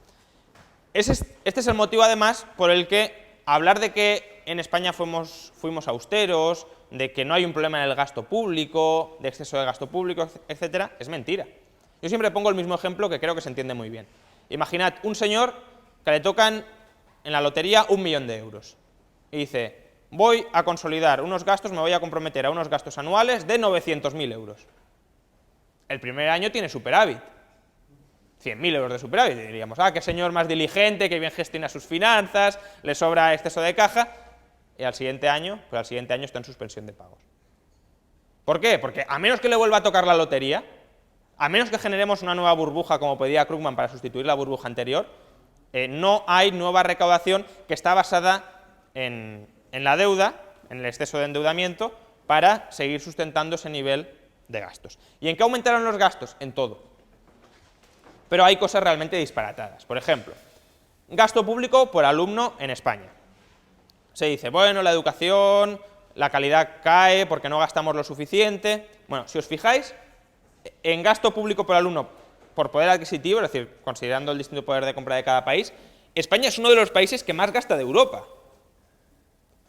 Este es el motivo, además, por el que hablar de que en España fuimos austeros, de que no hay un problema en el gasto público, de exceso de gasto público, etcétera, es mentira. Yo siempre pongo el mismo ejemplo que creo que se entiende muy bien. Imaginad un señor que le tocan en la lotería 1 millón de euros y dice: voy a consolidar unos gastos, me voy a comprometer a unos gastos anuales de 900.000 euros. El primer año tiene superávit. 100.000 euros de superávit, diríamos, qué señor más diligente, que bien gestiona sus finanzas, le sobra exceso de caja, y al siguiente año está en suspensión de pagos. ¿Por qué? Porque a menos que le vuelva a tocar la lotería, a menos que generemos una nueva burbuja como pedía Krugman para sustituir la burbuja anterior, no hay nueva recaudación que está basada en la deuda, en el exceso de endeudamiento, para seguir sustentando ese nivel de gastos. ¿Y en qué aumentaron los gastos? En todo. Pero hay cosas realmente disparatadas. Por ejemplo, gasto público por alumno en España. Se dice, bueno, la educación, la calidad cae porque no gastamos lo suficiente. Bueno, si os fijáis, en gasto público por alumno por poder adquisitivo, es decir, considerando el distinto poder de compra de cada país, España es uno de los países que más gasta de Europa.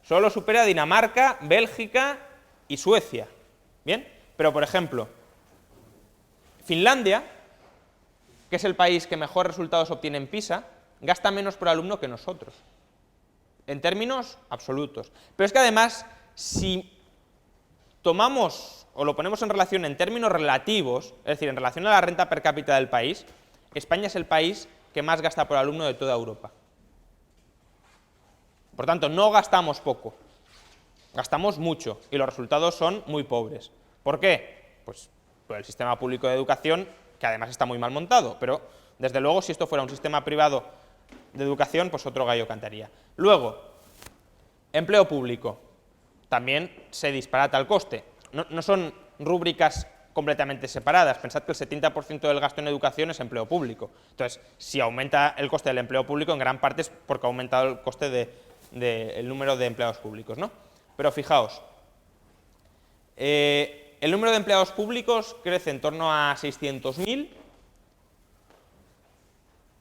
Solo supera Dinamarca, Bélgica y Suecia. ¿Bien? Pero, por ejemplo, Finlandia, que es el país que mejor resultados obtiene en PISA, gasta menos por alumno que nosotros, en términos absolutos. Pero es que además, si tomamos o lo ponemos en relación en términos relativos, es decir, en relación a la renta per cápita del país, España es el país que más gasta por alumno de toda Europa. Por tanto, no gastamos poco, gastamos mucho y los resultados son muy pobres. ¿Por qué? Pues por el sistema público de educación, que además está muy mal montado, pero desde luego si esto fuera un sistema privado de educación, pues otro gallo cantaría. Luego, empleo público, también se disparata el coste. No son rúbricas completamente separadas, pensad que el 70% del gasto en educación es empleo público. Entonces, si aumenta el coste del empleo público, en gran parte es porque ha aumentado el coste del número de empleados públicos, ¿no? Pero fijaos, el número de empleados públicos crece en torno a 600.000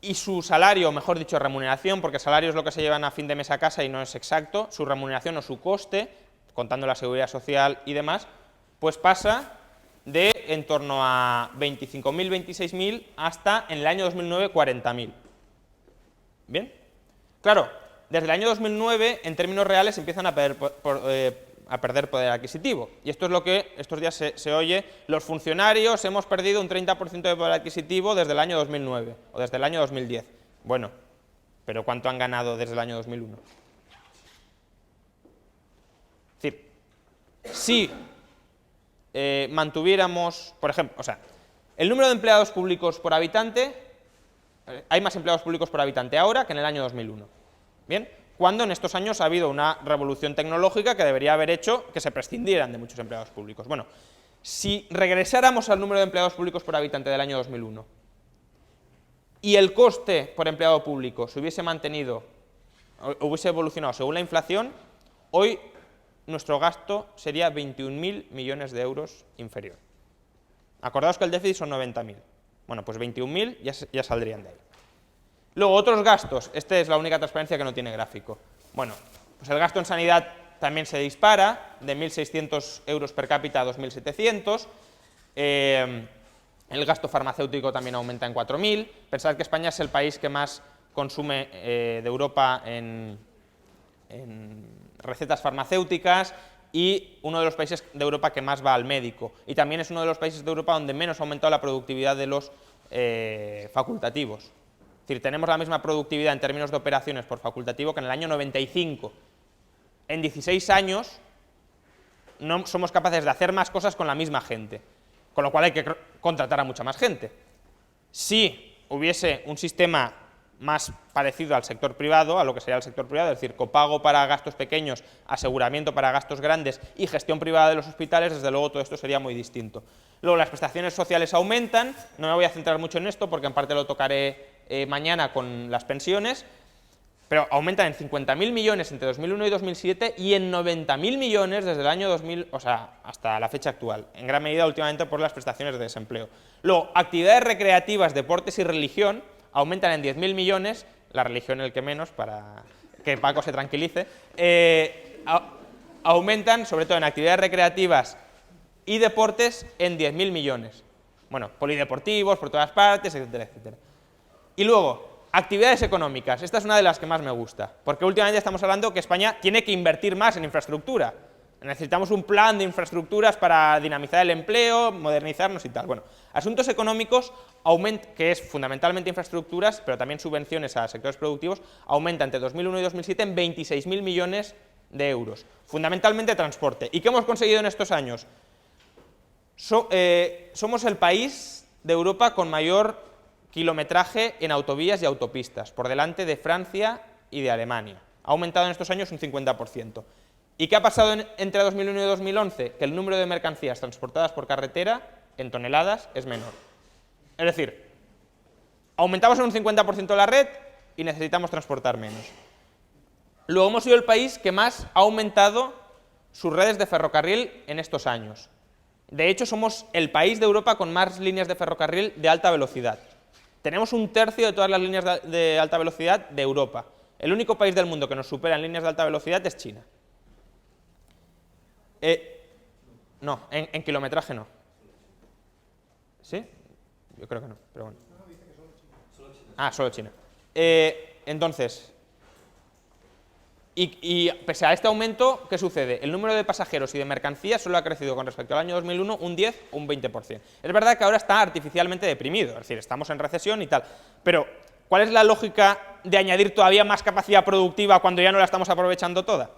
y su salario, o mejor dicho, remuneración, porque salario es lo que se llevan a fin de mes a casa y no es exacto, su remuneración o su coste, contando la seguridad social y demás, pues pasa de en torno a 25.000, 26.000 hasta en el año 2009 40.000. ¿Bien? Claro, desde el año 2009 en términos reales empiezan a perder poder adquisitivo. Y esto es lo que estos días se oye: los funcionarios hemos perdido un 30% de poder adquisitivo desde el año 2009 o desde el año 2010. Bueno, pero ¿cuánto han ganado desde el año 2001? Es decir, si mantuviéramos, por ejemplo, el número de empleados públicos por habitante, hay más empleados públicos por habitante ahora que en el año 2001. ¿Bien? Cuando en estos años ha habido una revolución tecnológica que debería haber hecho que se prescindieran de muchos empleados públicos. Bueno, si regresáramos al número de empleados públicos por habitante del año 2001 y el coste por empleado público se hubiese mantenido, o hubiese evolucionado según la inflación, hoy nuestro gasto sería 21.000 millones de euros inferior. Acordaos que el déficit son 90.000. Bueno, pues 21.000 ya saldrían de ahí. Luego, otros gastos. Esta es la única transparencia que no tiene gráfico. Bueno, pues el gasto en sanidad también se dispara, de 1.600 euros per cápita a 2.700. El gasto farmacéutico también aumenta en 4.000. Pensad que España es el país que más consume de Europa en recetas farmacéuticas y uno de los países de Europa que más va al médico. Y también es uno de los países de Europa donde menos ha aumentado la productividad de los facultativos. Es decir, tenemos la misma productividad en términos de operaciones por facultativo que en el año 95. En 16 años no somos capaces de hacer más cosas con la misma gente, con lo cual hay que contratar a mucha más gente. Si hubiese un sistema más parecido al sector privado, a lo que sería el sector privado, es decir, copago para gastos pequeños, aseguramiento para gastos grandes y gestión privada de los hospitales, desde luego todo esto sería muy distinto. Luego, las prestaciones sociales aumentan, no me voy a centrar mucho en esto porque en parte lo tocaré mañana con las pensiones, pero aumentan en 50.000 millones entre 2001 y 2007 y en 90.000 millones desde el año 2000, hasta la fecha actual, en gran medida últimamente por las prestaciones de desempleo. Luego, actividades recreativas, deportes y religión aumentan en 10.000 millones, la religión el que menos, para que Paco se tranquilice, aumentan sobre todo en actividades recreativas y deportes en 10.000 millones. Bueno, polideportivos por todas partes, etcétera, etcétera. Y luego, actividades económicas. Esta es una de las que más me gusta, porque últimamente estamos hablando que España tiene que invertir más en infraestructura. Necesitamos un plan de infraestructuras para dinamizar el empleo, modernizarnos y tal. Bueno, asuntos económicos, que es fundamentalmente infraestructuras, pero también subvenciones a sectores productivos, aumenta entre 2001 y 2007 en 26.000 millones de euros. Fundamentalmente transporte. ¿Y qué hemos conseguido en estos años? Somos el país de Europa con mayor kilometraje en autovías y autopistas, por delante de Francia y de Alemania. Ha aumentado en estos años un 50%. ¿Y qué ha pasado entre 2001 y 2011? Que el número de mercancías transportadas por carretera en toneladas es menor. Es decir, aumentamos en un 50% la red y necesitamos transportar menos. Luego hemos sido el país que más ha aumentado sus redes de ferrocarril en estos años. De hecho, somos el país de Europa con más líneas de ferrocarril de alta velocidad. Tenemos un tercio de todas las líneas de alta velocidad de Europa. El único país del mundo que nos supera en líneas de alta velocidad es China. No, en kilometraje no. ¿Sí? Yo creo que no, pero bueno. Ah, solo China. Entonces, y pese a este aumento, ¿qué sucede? El número de pasajeros y de mercancías solo ha crecido con respecto al año 2001 un 10 o un 20%. Es verdad que ahora está artificialmente deprimido, es decir, estamos en recesión y tal, pero ¿cuál es la lógica de añadir todavía más capacidad productiva cuando ya no la estamos aprovechando toda?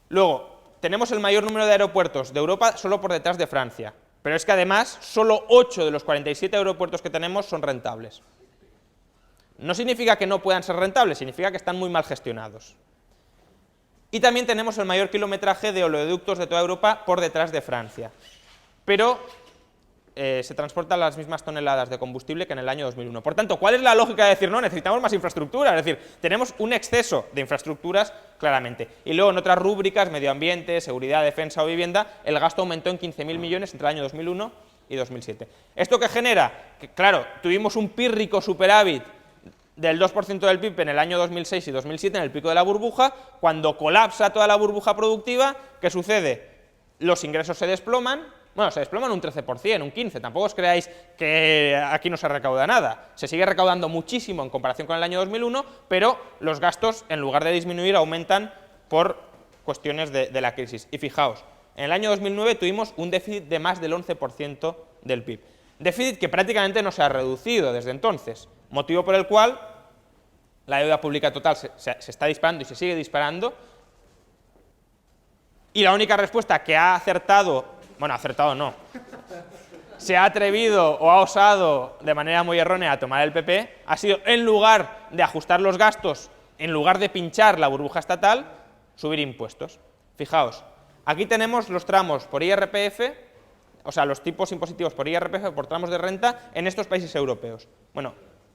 Luego, tenemos el mayor número de aeropuertos de Europa solo por detrás de Francia, pero es que además solo 8 de los 47 aeropuertos que tenemos son rentables. No significa que no puedan ser rentables, significa que están muy mal gestionados. Y también tenemos el mayor kilometraje de oleoductos de toda Europa por detrás de Francia. Pero se transportan las mismas toneladas de combustible que en el año 2001. Por tanto, ¿cuál es la lógica de decir, no, necesitamos más infraestructura? Es decir, tenemos un exceso de infraestructuras, claramente. Y luego, en otras rúbricas, medio ambiente, seguridad, defensa o vivienda, el gasto aumentó en 15.000 millones entre el año 2001 y 2007. ¿Esto qué genera? Que, claro, tuvimos un pírrico superávit del 2% del PIB en el año 2006 y 2007, en el pico de la burbuja. Cuando colapsa toda la burbuja productiva, ¿qué sucede? Los ingresos se desploman. Bueno, se desploman un 13%, un 15%, tampoco os creáis que aquí no se recauda nada. Se sigue recaudando muchísimo en comparación con el año 2001, pero los gastos, en lugar de disminuir, aumentan por cuestiones de la crisis. Y fijaos, en el año 2009 tuvimos un déficit de más del 11% del PIB. Déficit que prácticamente no se ha reducido desde entonces, motivo por el cual la deuda pública total se está disparando y se sigue disparando, y la única respuesta que ha acertado, bueno, acertado no, se ha atrevido o ha osado de manera muy errónea a tomar el PP, ha sido, en lugar de ajustar los gastos, en lugar de pinchar la burbuja estatal, subir impuestos. Fijaos, aquí tenemos los tramos por IRPF, o sea, los tipos impositivos por IRPF, por tramos de renta, en estos países europeos. Bueno,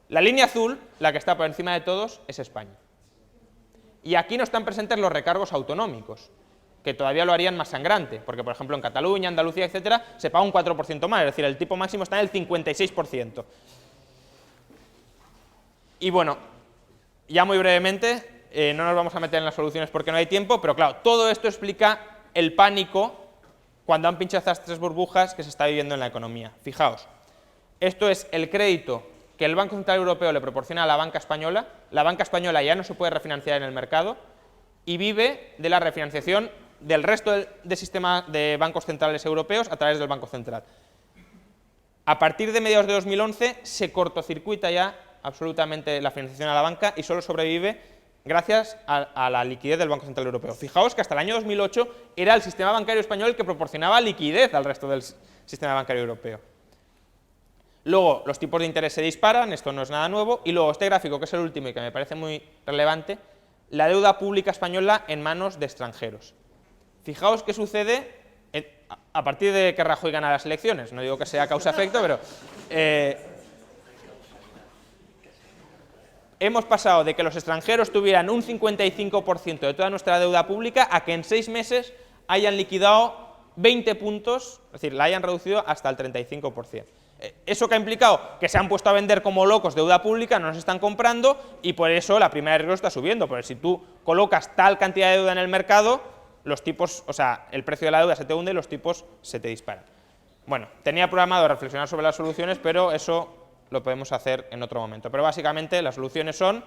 la línea azul, la que está por encima de todos, es España. Y aquí no están presentes los recargos autonómicos, que todavía lo harían más sangrante, porque, por ejemplo, en Cataluña, Andalucía, etcétera, se paga un 4% más, es decir, el tipo máximo está en el 56%. Y bueno, ya muy brevemente, no nos vamos a meter en las soluciones porque no hay tiempo, pero claro, todo esto explica el pánico cuando han pinchado estas tres burbujas que se está viviendo en la economía. Fijaos, esto es el crédito que el Banco Central Europeo le proporciona a la banca española ya no se puede refinanciar en el mercado y vive de la refinanciación del resto del sistema de bancos centrales europeos a través del Banco Central. A partir de mediados de 2011 se cortocircuita ya absolutamente la financiación a la banca y solo sobrevive gracias a la liquidez del Banco Central Europeo. Fijaos que hasta el año 2008 era el sistema bancario español el que proporcionaba liquidez al resto del sistema bancario europeo. Luego los tipos de interés se disparan, esto no es nada nuevo, y luego este gráfico, que es el último y que me parece muy relevante, la deuda pública española en manos de extranjeros. Fijaos qué sucede a partir de que Rajoy gana las elecciones. No digo que sea causa-efecto, pero hemos pasado de que los extranjeros tuvieran un 55% de toda nuestra deuda pública a que en 6 meses hayan liquidado 20 puntos, es decir, la hayan reducido hasta el 35%. ¿Eso qué ha implicado? Que se han puesto a vender como locos deuda pública, no nos están comprando y por eso la prima de riesgo está subiendo, porque si tú colocas tal cantidad de deuda en el mercado, los tipos, o sea, el precio de la deuda se te hunde y los tipos se te disparan. Bueno, tenía programado reflexionar sobre las soluciones, pero eso lo podemos hacer en otro momento. Pero básicamente las soluciones son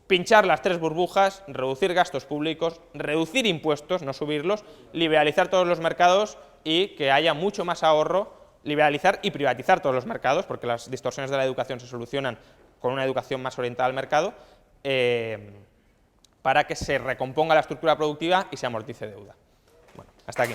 pinchar las tres burbujas, reducir gastos públicos, reducir impuestos, no subirlos, liberalizar todos los mercados y que haya mucho más ahorro, liberalizar y privatizar todos los mercados, porque las distorsiones de la educación se solucionan con una educación más orientada al mercado, para que se recomponga la estructura productiva y se amortice deuda. Bueno, hasta aquí.